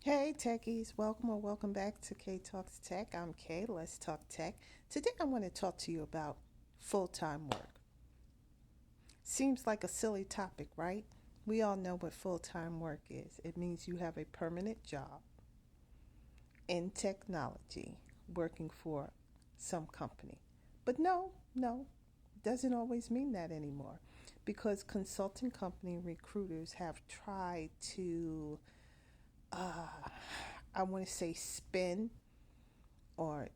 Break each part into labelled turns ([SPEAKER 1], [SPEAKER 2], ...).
[SPEAKER 1] Hey techies, welcome or welcome back to kaetalkstech. I'm Kay. Let's talk tech. Today I want to talk to you about full-time work. Seems like a silly topic, right? We all know what full-time work is. It means you have a permanent job in technology working for some company. But no, doesn't always mean that anymore because consulting company recruiters have tried to uh, I want to say spin or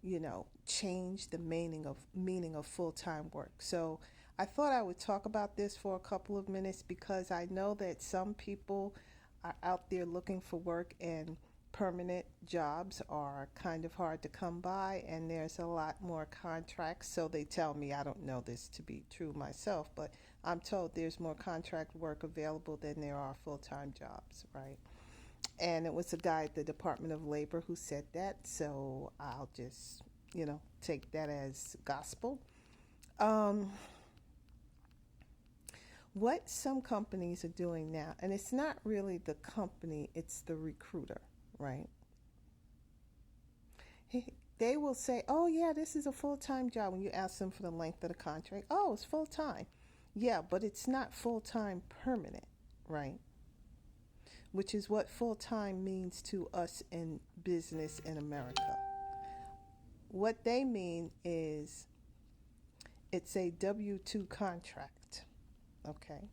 [SPEAKER 1] change the meaning of full-time work. So I thought I would talk about this for a couple of minutes because I know that some people are out there looking for work, and permanent jobs are kind of hard to come by, and there's a lot more contracts. So they tell me, I don't know this to be true myself, but I'm told there's more contract work available than there are full-time jobs, right? And it was a guy at the Department of Labor who said that, so I'll just, take that as gospel. Um, what some companies are doing now, and it's not really the company, it's the recruiter, right? They will say, oh, yeah, this is a full time job when you ask them for the length of the contract. Oh, it's full time. Yeah, but it's not full time permanent, right? Which is what full time means to us in business in America. What they mean is it's a W 2 contract. Okay.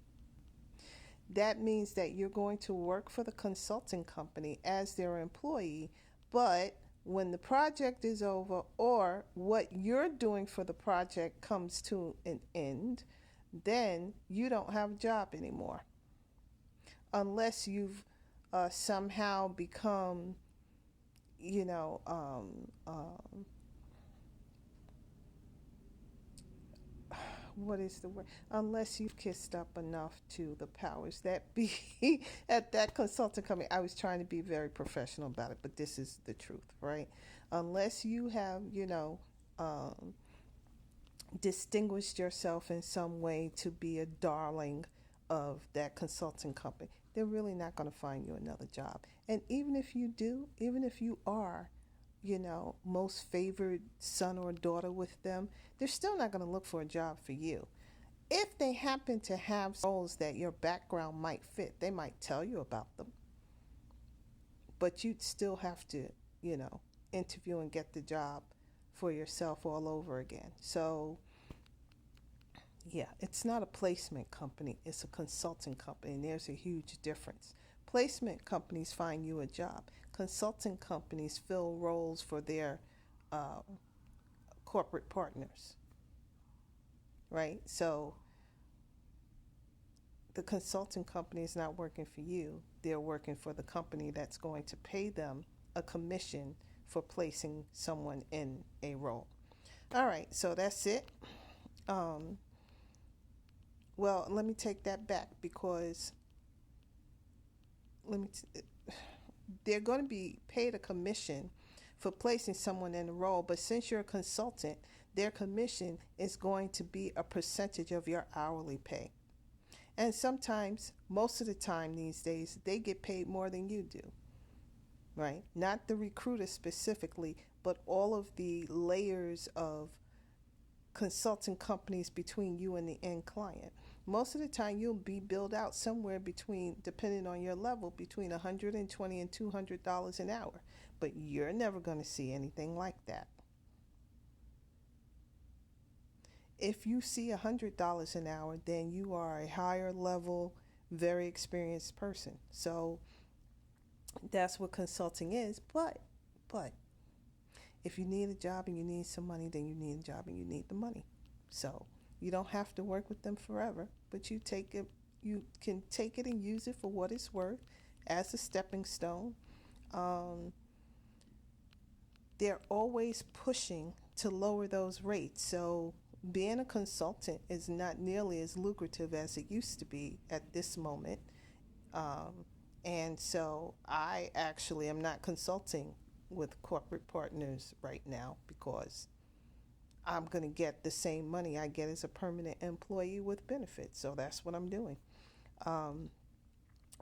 [SPEAKER 1] That means that you're going to work for the consulting company as their employee, but when the project is over or what you're doing for the project comes to an end, then you don't have a job anymore unless you've somehow become, you know, um, um, what is the word? Unless you've kissed up enough to the powers that be at that consulting company. I was trying to be very professional about it, but this is the truth, right? Unless you have, um, distinguished yourself in some way to be a darling of that consulting company, they're really not going to find you another job. And even if you do, even if you are, most favored son or daughter with them, they're still not going to look for a job for you. If they happen to have roles that your background might fit, they might tell you about them, but you'd still have to, you know, interview and get the job for yourself all over again. So, yeah, it's not a placement company, it's a consulting company, and there's a huge difference. Placement companies find you a job, consulting companies fill roles for their uh, corporate partners, right? So, the consulting company is not working for you, they're working for the company that's going to pay them a commission for placing someone in a role. All right, so that's it. Um, well, let me take that back because let me t- they're going to be paid a commission for placing someone in a role, but since you're a consultant, their commission is going to be a percentage of your hourly pay. And sometimes, most of the time these days, they get paid more than you do, right? Not the recruiter specifically, but all of the layers of consulting companies between you and the end client. Most of the time, you'll be billed out somewhere between, depending on your level, between $120 and $200 an hour. But you're never going to see anything like that. If you see $100 an hour, then you are a higher level, very experienced person. So that's what consulting is. But if you need a job and you need some money, then you need a job and you need the money. So you don't have to work with them forever, but you can take it and use it for what it's worth as a stepping stone. Um, they're always pushing to lower those rates. So being a consultant is not nearly as lucrative as it used to be at this moment. Um, and so I actually am not consulting with corporate partners right now because I'm going to get the same money I get as a permanent employee with benefits. So that's what I'm doing. Um,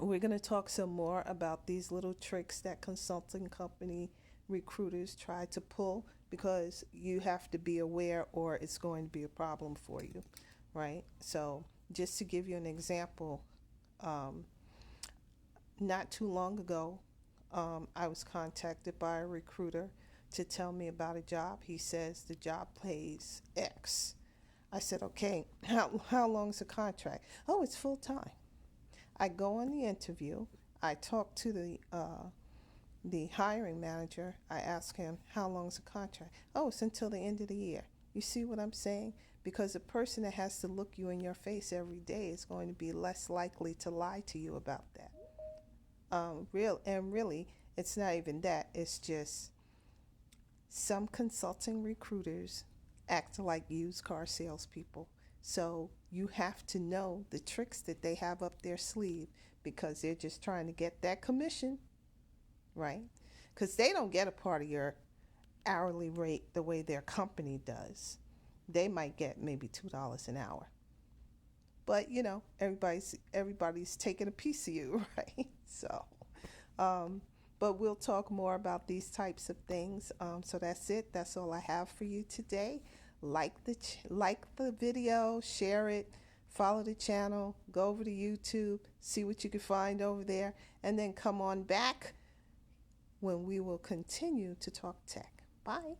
[SPEAKER 1] We're going to talk some more about these little tricks that consulting company recruiters try to pull, because you have to be aware or it's going to be a problem for you, right? So, just to give you an example, um, not too long ago, I was contacted by a recruiter to tell me about a job. He says the job pays X. I said, okay, how long is the contract? Oh, it's full time. I go on the interview. I talk to the hiring manager. I ask him, how long is the contract? Oh, it's until the end of the year. You see what I'm saying? Because the person that has to look you in your face every day is going to be less likely to lie to you about that. Really, it's not even that. It's just some consulting recruiters act like used car salespeople. So you have to know the tricks that they have up their sleeve, because they're just trying to get that commission, right? Because they don't get a part of your hourly rate the way their company does. They might get maybe $2 an hour. But everybody's taking a piece of you, right? So, um, but we'll talk more about these types of things. So that's it. That's all I have for you today. Like the video, share it, follow the channel, go over to YouTube, see what you can find over there, and then come on back when we will continue to talk tech. Bye.